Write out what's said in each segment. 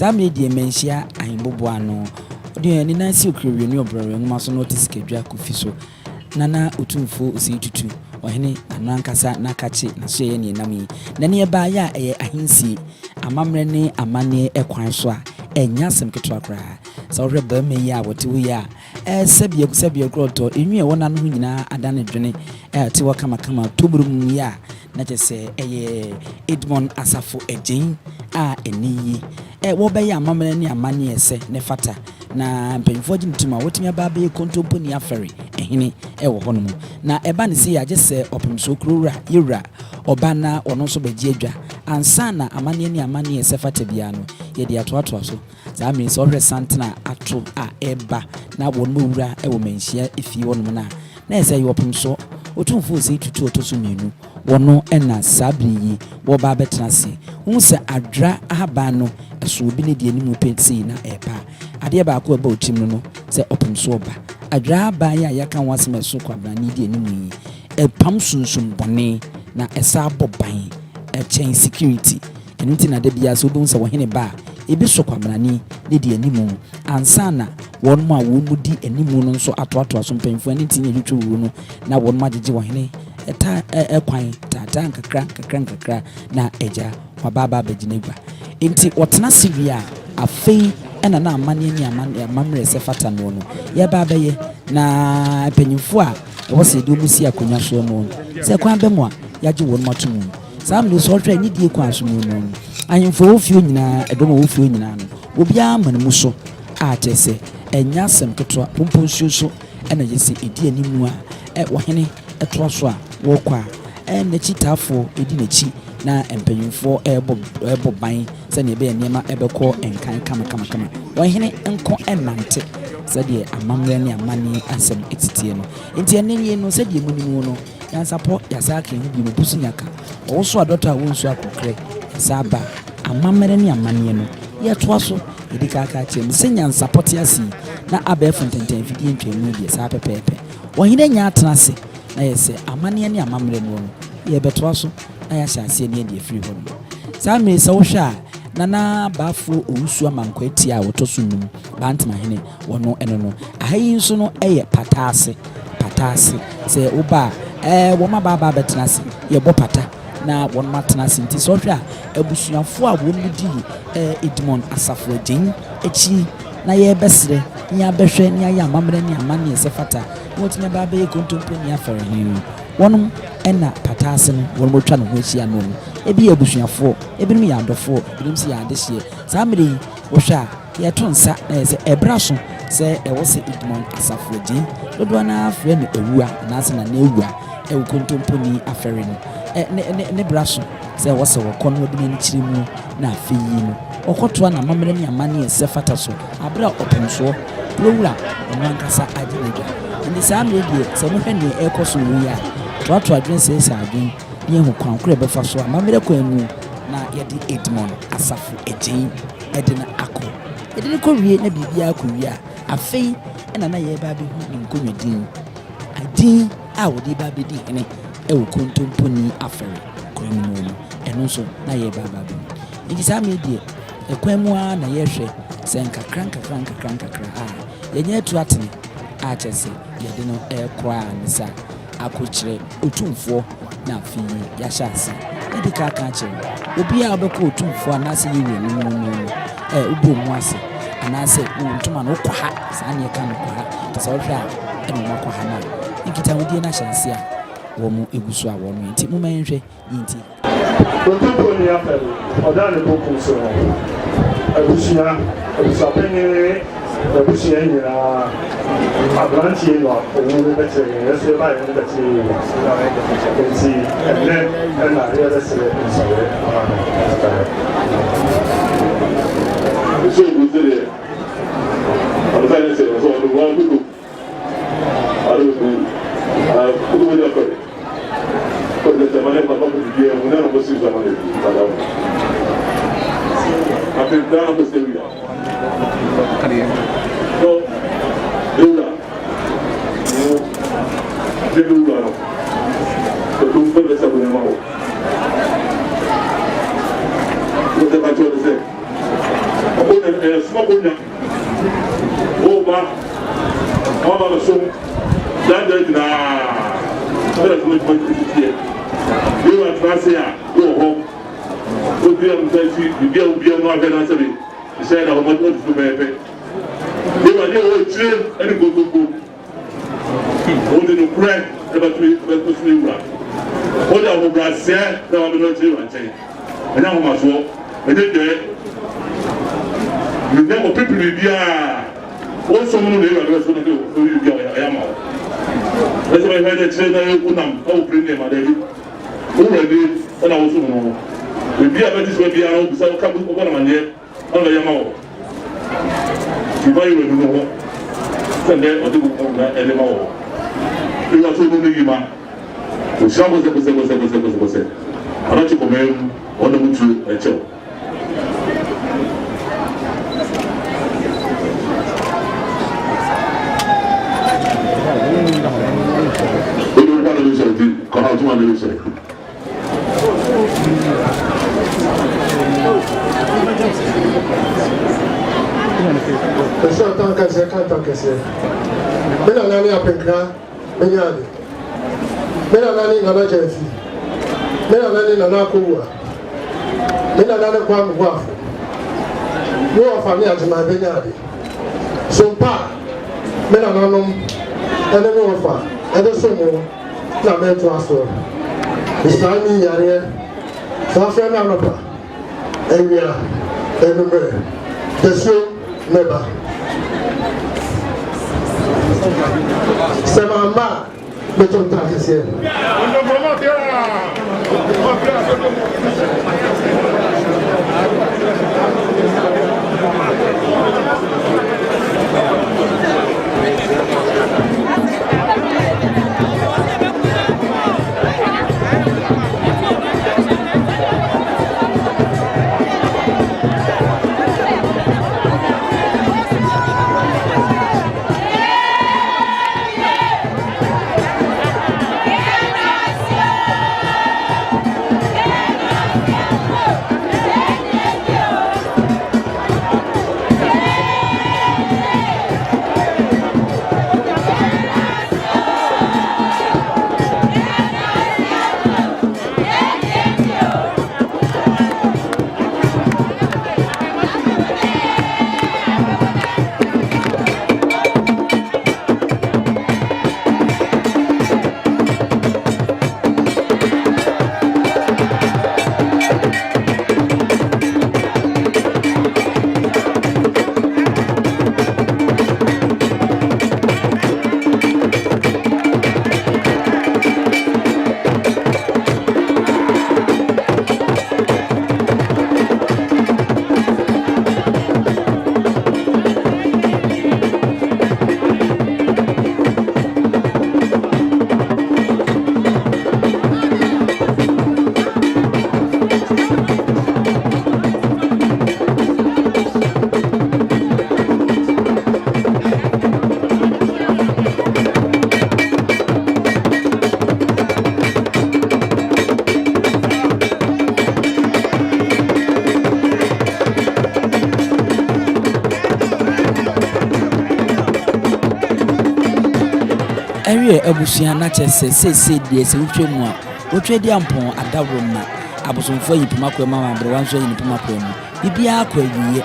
Sammy de Manhyia Ahimboboano. The Nancy Okriwe ni obrere nguma so notice kedwa kofiso. Nana utumfo si tutu. Ohene anankasa nakache na so ye ne nam yi. Na ne ba ya ahinsi amamre ne amane ekwan so a enya sem ketwa kra. Sa ohwe ba me ya wote wo ya sebie groto enwie wona no nyina adane dwene te wo kama tobrum ya na chese Edmond Asafo Ejin a eniyi wo be ya amamre ne amane ese ne fata na mpemfo gimtuma wotimi ababe Kontomponiafere ehene wo hono na eba ne se ya jese opemso krura yura oba na ono so beji adwa ansa na amane ne amane ese fata bia no ye de atoato so za me so hwe santena ato a eba na won mawura wo Manhyia efi won na ese ye opemso otumfo se tutu otoso mienu wono ena sabri wo ba betrase hu se adra ahaba no eso obi ne de animu pensi na epa ade ba ko ba otim no se opemso oba adra ba ya yaka wasem so kwabra ne de animu yi epam sunsun bone na esa boban chain security enunti na de bia so don se wo hene ba ebi so kwabra ne de animu ansana won ma wo mu di animu no so atoato so mpemfo ani tinye twetwe wo no na won ma gege wo hene eta ekwan tata nkakra na eja wababa beginegwa enti wotena sivia afei ena na amane ni amamre se fata no no ye baba ye na penyimfo a wo se di omusi akonya so no se kwan be mo a yaje won matomu sam no so hwe ni die kwan so no ahemfo ofio nyina edomo ofio nyina no obi amane so a tese enya sem ketwa pomponsuo so ena yesi edi animu a wo hene etwa so a wo kwa na chitafo edi na chi na empanyimfo ebo ban se ne be niema ebekọ enkan kama wo hene enko enante se de amamre ne amani asem etitie no enti enenye no se de munimu no NYANSAPO yasake hu bi mubusu nyaka wo so adọtọ a wonsu akokre saba amamre ne amani no ye toa so edi kaka chem se NYANSAPO te asi na abefo ntenten fidie ntwemu die sa pepepe wo hene nya atenase na yese amane ne amamre no ye beto so na ya hyanse ne de free ho no sa me se wo hwa nana bafo owusu amankwa ti a wotoso num bantma hene wono eno no ahayi nso no eye patase se oba wo ma baba betenase ye bo pata na won matenase nti so hwa abusuafo a won di Edmond Asafo Ejin echi na ye besre nya behwe nya ya amamre ne amane se fata wotinya baba ye Kontomponiafere hin wonum ena patase no won motwa no hohia no ebi abusuafo ebi nim ya adofo ebi nim si ya adehie samre wo hwa ye to nsa na se ebraso se ewo se Edmond Asafo Ejin dodo na afre ne Awuah na se na Awuah ewo Kontomponiafere no ne braso se wo se wo kono bi ne chirimu na afeyi no okotoa na mamre ne amane se fata so abra opemso lowura onankasa ajilega ndi samre die se mo hwe ne ekoso wi a to adwen se adwen ne hu kwankure befa so amamre kwanu na yedi Edmond Asafo Ejin edina ako edina ko wie na bibia akwi a afei na ye ba bi hu nkonwedin adin a wodi ba bi di hene ewo Kontomponiafere kwanu eno so na ye ba bi ndi samre die ekwamu a na ye hwe se nkakra a yenye atu atene a chese yede no ekwa nsa akochire otumfo na afi ya hyase edi kaka chire obi a obekọ otumfo anase yiwe no ubo mu ase anase ntoma no kwa ha sa ne ka no kwa ha so hwa eno kwa ha na nkita wodi na hyase a wo mu egusu a wo no nti mu manhwe nti Kontomponiafere oda ne boku so abusia penye abusia nyina abranchi no owo bete yese ba ye bete nti na ya bese nsawe so gudere abana se so do wa gudu kudu ya kore ko de tamane papa ku die mu na no si zamane bala Apinkra no se via so dula no to tu per esa buona mano lo te faccio vedere small one. Over. All of the song. That is here. You are Francia. Go home. Go be on the you get no answer. He said, I want to be. They were near train and go. Only no crack, about me, what I will Brazil, now I'm not doing anything. And now I must walk. And then the number of people will be also no neighbor was going to do. You get I am out. That's why I had a train. I will bring them at every already. And I also know. We be about this way, be around beside a couple of 1 year on the Yamao. If I will know, send them or do anymore. You are so many man. We shall go. I don't come in on the mutu a chill. We don't want to lose anything. Come out to one lose it. The short talk is a can't talk as here. Men are learning Apinkra, Manhyia. Men are learning Emergency. Men are learning Awuah. Men are learning Awuah. No of family as my Manhyia. So, pa, men are learning enemy offer, and the sumo, not meant to ask for. It's time in Yarea. So, I feel no number. And we are everywhere. The show never. Semama betul tak kesian. Area Abusua na chese se die se wotwe mu a wotwe di ampon adawrom na abosomfo yipuma kwa mama bre wanso yipuma kwa mu bibia kwa wiye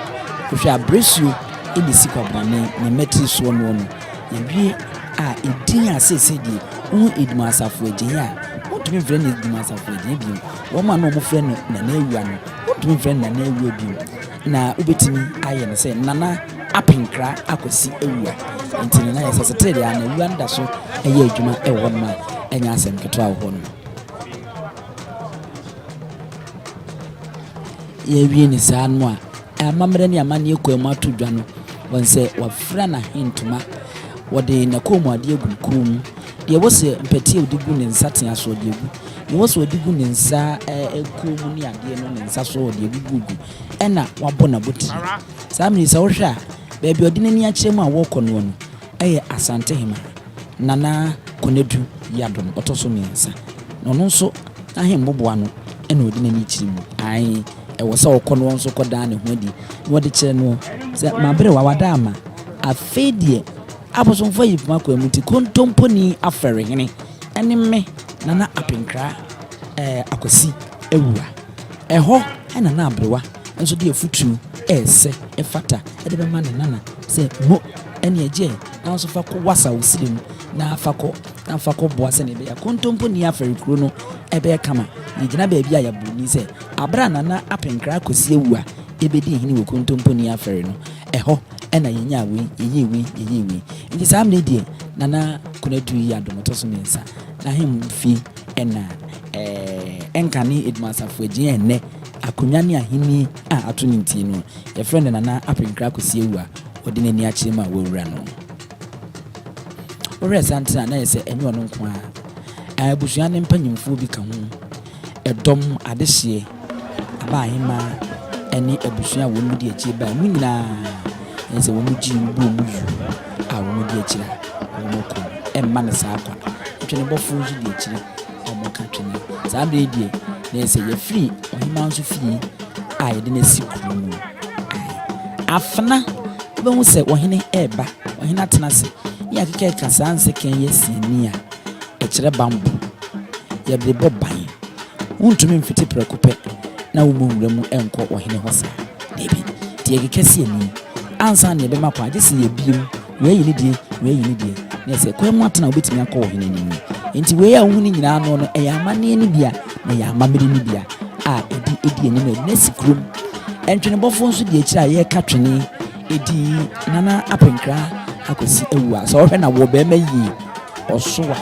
wohwe abresuo edisi kwa bane ne meti so no no yebie a edin a se die wo eduma asafo agye a wotumi frɛ ne eduma asafo agye bi wo ma no mo frɛ no na na awua no wotumi frɛ na na awua bi na ubetimi aye ne se nana Apinkra Akwasi Awuah ntini na yesa setere ya na awua nda so eye adwuma ewo ma enya asem keto awo no ye wie ni saa no a amamre ne amane ekwamu atodwa no wonse wafra na hintuma wode na komu ade egukrum de wose mpeti odigu ne nsaten aso de egu de wose odigu ne nsa ekomu ne ade no ne nsa so de egugu ena wabo na boti saa mi sa wohwa baby odinani akyeremu a wokɔ no no ɛyɛ Asante hema nana konedu yadom otoso mensa no no nso ahemboboa no ɛna odinani kyeremu ai was so con so called down and what the channel said my brother Wadama a fade I was on fire Marco Muti Kontomponiafere Hene and me Nana Apinkra Akwasi Awuah ho and an abrewa and so dear futu say a fata at the man nana say mo any a jay now so fako wasa usilim na fako boas and a Kontomponiafere chrono a bear kama Nijina baby I abuni say Abra Nana Apinkra Akwasi Awuah ebedi hini wo Kontomponiafere no ho ena yenya we nti sam ne die nana kunadu yi adomoto so mensa na him fi ena enkani edmasafo agye enne akonwa ne ahini a ato ne nti no ye friend nana Apinkra Akwasi Awuah odi ne ni akire ma wowura no ore Asante na yese enye ono nko a abusua ne mpanyimfo bi ka ho edom adehye aba ahima eni abusua wo mu die akire ba mu nyina ense wo mu ji mbu mu yu a wo mu die akire wo mu ko emma ne sa akwa twene bofo ji die akire o mo ka twene sa be die na ense ye free ohima nso free a ye de na sikuru mu afna be hu se ohene eba ohene atena se ya keke kasanse ken yesi ni a ekire bambu ye be boban untumi mfiti prekupe na wo mu nwura mu enko ohene hosa debi tie keke se ni ansa na ebe makwa agese ye biem we yi ni die na se kwa mu atena obetimi akọ ohene ni mu enti we ya hu ni nyina no no e ya amane ni bia na ya amamere ni bia a edi enyim na sikrum entwene bofo nso die akira ye ka twene edi nana Apinkra Akwasi Awuah so hwe na wo be ma yi osowa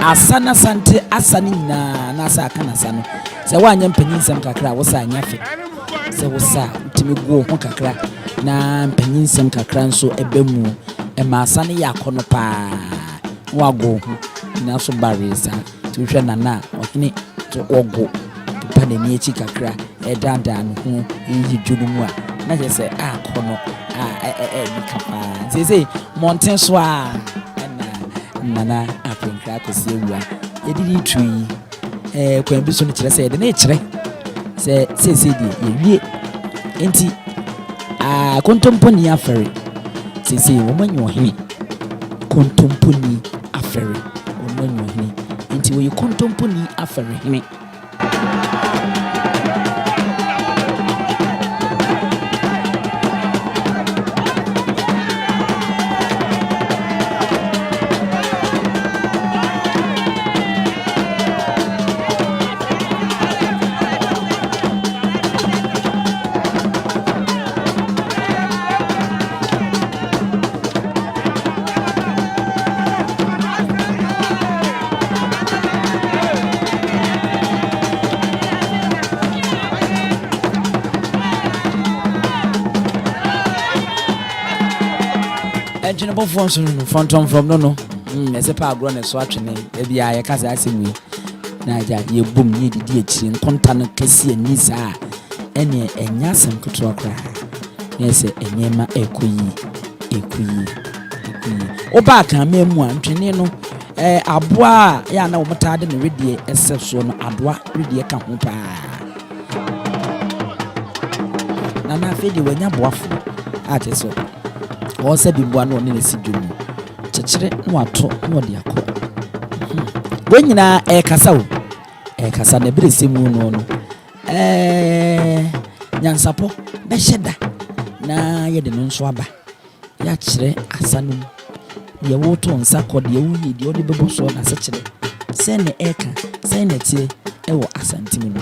asana Asante asani na asa Akan asano se wanya mpanyinsem kakra wo sa anyafe se wo sa timiguo ho kakra na mpanyinsem kakra nso ebemu ma asane yakono pa wago na so barisa ti hwe nana ohene to ogo pa na ni echi kakra dada no ho yi dwunumu a na je se akono ni kapa se mountain so a nana Apinkra Akwasi Awuah edidi tui kwan bi so no kire se de na kire se di yewie enti Kontomponiafere se wo manyo hene Kontomponiafere wo manyo hene enti wo Kontomponiafere hene atwene bɔfoɔ nso no fɔntɔm from no ɛsɛ pa agorɔ ne so atwene ebi a yɛka saa asɛm yi na agya yɛbom ne didi akyiri nkonta no kɛse ani saa ɛne ɛnya asɛm ketewa koraa na ɛsɛ ɛnyɛma ɛkɔyi woba ka memu a ntwene no aboa a yɛ na wɔmtaa de ne redie ɛsɛ so no adoa redie ka ho paa na na afei de wanya boafo a kyɛ so ɔsɛ bibua no ɔne ne si dwom kyekyere na wato na ɔde akɔ wɔn nyinaa ɛkasa na ebere sɛ mu no nyansapo bɛhyɛ da na yɛde no nso aba yɛakyerɛ asa no mu deɛ woto nsa kɔ deɛ woyɛ deɛ ɔde bɛbɔ so na sɛkyerɛ sɛ ne ɛka sɛ ne tie ɛwɔ asante mu no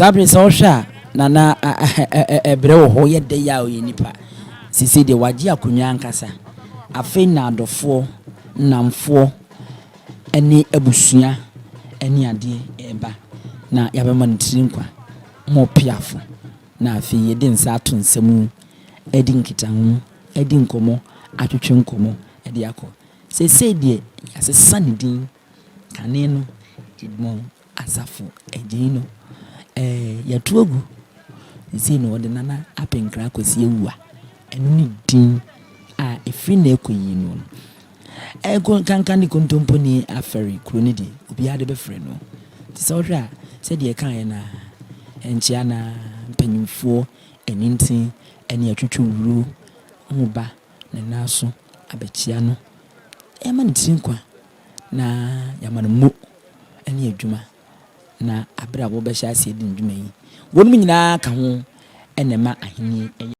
Sabri sosha na ebre wo ho ye de ya o nipa sisi de waji akonwa ankasa afei na adofo namfo eni abusua eni ade eba na yabema ntiri nkwa mo piafo na afei ye de nsa ato nsam edi nkitahu edi nkomo atwetwe nkomo edi akọ sese de yasesa ne din kane no didmo asafo ejino yatuogu isi no de nana Apinkra Akwasi Awuah enu ni din a efri na ekoyi no kankan ni Kontomponiafere kroni di obi ade be frɛ no tisa ohwa sɛ de kan ye na enchia na mpanyimfo enintin ene atwetwe wuru muba na naso abechia no ema ne tinkwa na yamano mo ene adwuma na abra wo be hya ase di ndwuma yi wonum nyina ka ho enema ahini